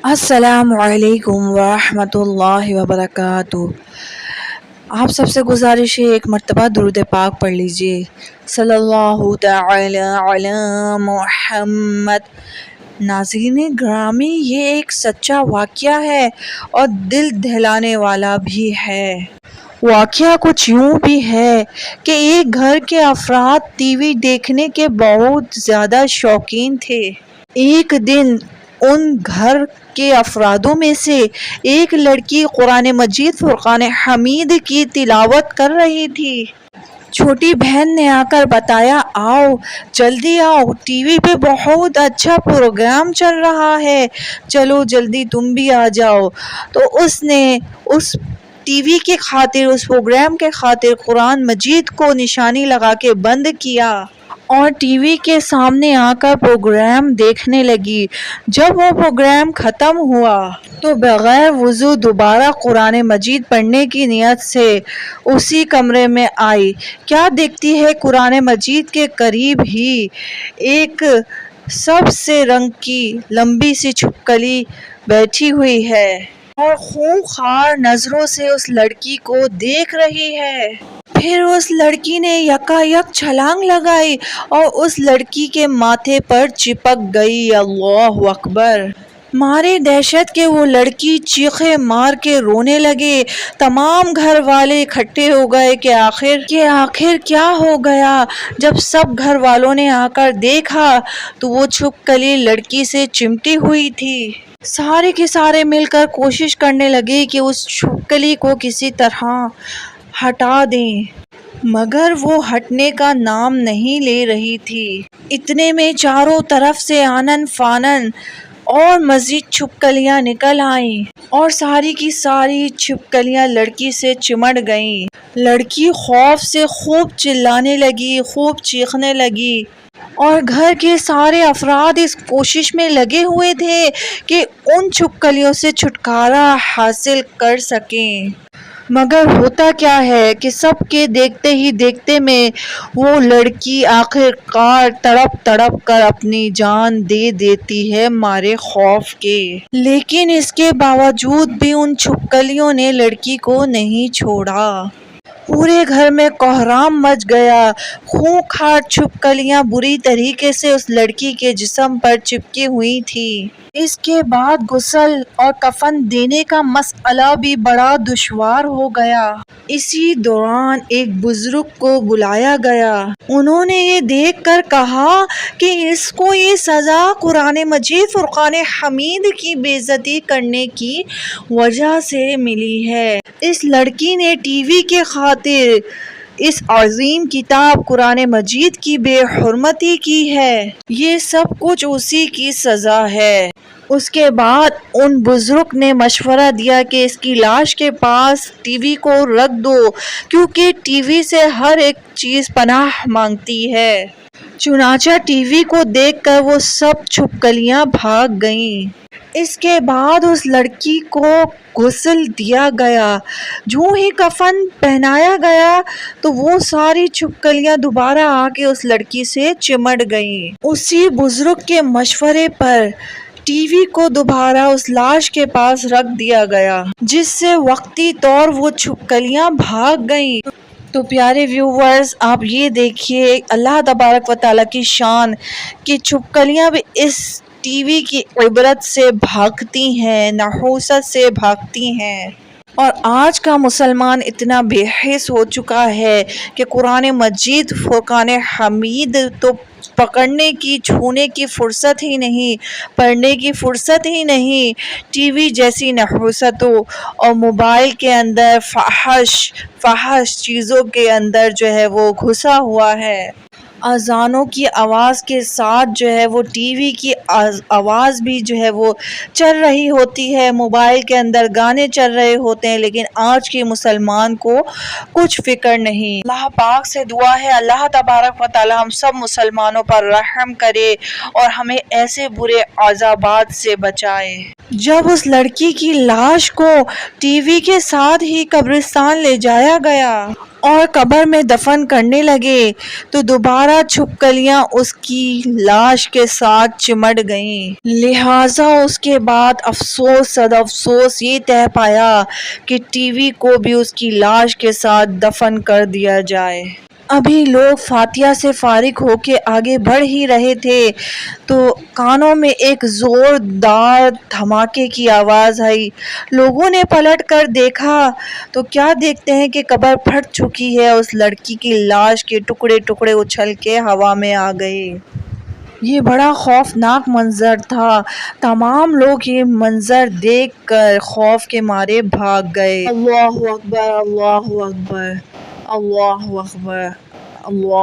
السلام علیکم ورحمۃ اللہ وبرکاتہ۔ آپ سب سے گزارش ہے ایک مرتبہ درود پاک پڑھ لیجئے۔ صلی اللہ تعالی علی محمد۔ ناظرین گرامی، یہ ایک سچا واقعہ ہے اور دل دہلانے والا بھی ہے۔ واقعہ کچھ یوں بھی ہے کہ ایک گھر کے افراد ٹی وی دیکھنے کے بہت زیادہ شوقین تھے۔ ایک دن ان گھر کے افرادوں میں سے ایک لڑکی قرآن مجید فرقان حمید کی تلاوت کر رہی تھی۔ چھوٹی بہن نے آ کر بتایا، آؤ جلدی آؤ، ٹی وی پہ بہت اچھا پروگرام چل رہا ہے، چلو جلدی تم بھی آ جاؤ۔ تو اس نے اس ٹی وی کی خاطر، اس پروگرام کے خاطر قرآن مجید کو نشانی لگا کے بند کیا اور ٹی وی کے سامنے آ کر پروگرام دیکھنے لگی۔ جب وہ پروگرام ختم ہوا تو بغیر وضو دوبارہ قرآن مجید پڑھنے کی نیت سے اسی کمرے میں آئی۔ کیا دیکھتی ہے، قرآن مجید کے قریب ہی ایک سب سے رنگ کی لمبی سی چھپکلی بیٹھی ہوئی ہے اور خونخوار نظروں سے اس لڑکی کو دیکھ رہی ہے۔ پھر اس لڑکی نے یکایک چھلانگ لگائی اور اس لڑکی کے ماتھے پر چپک گئی۔ اللہ اکبر! مارے دہشت کے وہ لڑکی چیخیں مار کے رونے لگے۔ تمام گھر والے اکٹھے ہو گئے کہ آخر کیا ہو گیا۔ جب سب گھر والوں نے آ کر دیکھا تو وہ چھپکلی لڑکی سے چمٹی ہوئی تھی۔ سارے کے سارے مل کر کوشش کرنے لگے کہ اس چھپکلی کو کسی طرح ہٹا دیں، مگر وہ ہٹنے کا نام نہیں لے رہی تھی۔ اتنے میں چاروں طرف سے آنن فانن اور مزید چھپکلیاں نکل آئیں اور ساری کی ساری چھپکلیاں لڑکی سے چمٹ گئیں۔ لڑکی خوف سے خوب چلانے لگی، خوب چیخنے لگی اور گھر کے سارے افراد اس کوشش میں لگے ہوئے تھے کہ ان چھپکلیوں سے چھٹکارا حاصل کر سکیں۔ مگر ہوتا کیا ہے کہ سب کے دیکھتے ہی دیکھتے میں وہ لڑکی آخرکار تڑپ تڑپ کر اپنی جان دے دیتی ہے مارے خوف کے۔ لیکن اس کے باوجود بھی ان چھپکلیوں نے لڑکی کو نہیں چھوڑا۔ پورے گھر میں کوہرام مچ گیا۔ خونخوار چھپکلیاں بری طریقے سے اس لڑکی کے جسم پر چپکی ہوئی تھیں۔ اس کے بعد غسل اور کفن دینے کا مسئلہ بھی بڑا دشوار ہو گیا۔ اسی دوران ایک بزرگ کو بلایا گیا۔ انہوں نے یہ دیکھ کر کہا کہ اس کو یہ سزا قرآن مجید فرقان حمید کی بے عزتی کرنے کی وجہ سے ملی ہے۔ اس لڑکی نے ٹی وی کی خاطر اس عظیم کتاب قرآن مجید کی بے حرمتی کی ہے۔ یہ سب کچھ اسی کی سزا ہے۔ اس کے بعد ان بزرگ نے مشورہ دیا کہ اس کی لاش کے پاس ٹی وی کو رکھ دو، کیونکہ ٹی وی سے ہر ایک چیز پناہ مانگتی ہے۔ چنانچہ ٹی وی کو دیکھ کر وہ سب چھپکلیاں بھاگ گئیں۔ اس کے بعد اس لڑکی کو غسل دیا گیا۔ جوں ہی کفن پہنایا گیا تو وہ ساری چھپکلیاں دوبارہ آ کے اس لڑکی سے چمٹ گئیں۔ اسی بزرگ کے مشورے پر ٹی وی کو دوبارہ اس لاش کے پاس رکھ دیا گیا، جس سے وقتی طور وہ چھپکلیاں بھاگ گئیں۔ تو پیارے ویورز، آپ یہ دیکھیے اللہ تبارک و تعالیٰ کی شان کہ چھپکلیاں بھی اس ٹی وی کی عبرت سے بھاگتی ہیں، نحوست سے بھاگتی ہیں۔ اور آج کا مسلمان اتنا بے حس ہو چکا ہے کہ قرآن مجید فرقان حمید تو پکڑنے کی، چھونے کی فرصت ہی نہیں، پڑھنے کی فرصت ہی نہیں۔ ٹی وی جیسی نحوستوں اور موبائل کے اندر فحش چیزوں کے اندر جو ہے وہ گھسا ہوا ہے۔ اذانوں کی آواز کے ساتھ جو ہے وہ ٹی وی کی آواز بھی جو ہے وہ چل رہی ہوتی ہے، موبائل کے اندر گانے چل رہے ہوتے ہیں، لیکن آج کے مسلمان کو کچھ فکر نہیں۔ اللہ پاک سے دعا ہے اللہ تبارک و تعالی ہم سب مسلمانوں پر رحم کرے اور ہمیں ایسے برے عذابات سے بچائے۔ جب اس لڑکی کی لاش کو ٹی وی کے ساتھ ہی قبرستان لے جایا گیا اور قبر میں دفن کرنے لگے تو دوبارہ چھپکلیاں اس کی لاش کے ساتھ چمٹ گئیں۔ لہٰذا اس کے بعد افسوس صد افسوس یہ طے پایا کہ ٹی وی کو بھی اس کی لاش کے ساتھ دفن کر دیا جائے۔ ابھی لوگ فاتحہ سے فارغ ہو کے آگے بڑھ ہی رہے تھے تو کانوں میں ایک زوردار دھماکے کی آواز آئی۔ لوگوں نے پلٹ کر دیکھا تو کیا دیکھتے ہیں کہ قبر پھٹ چکی ہے، اس لڑکی کی لاش کے ٹکڑے ٹکڑے اچھل کے ہوا میں آ گئے۔ یہ بڑا خوفناک منظر تھا۔ تمام لوگ یہ منظر دیکھ کر خوف کے مارے بھاگ گئے۔ اللہ اکبر، اللہ اکبر، اللہ اکبر، اللہ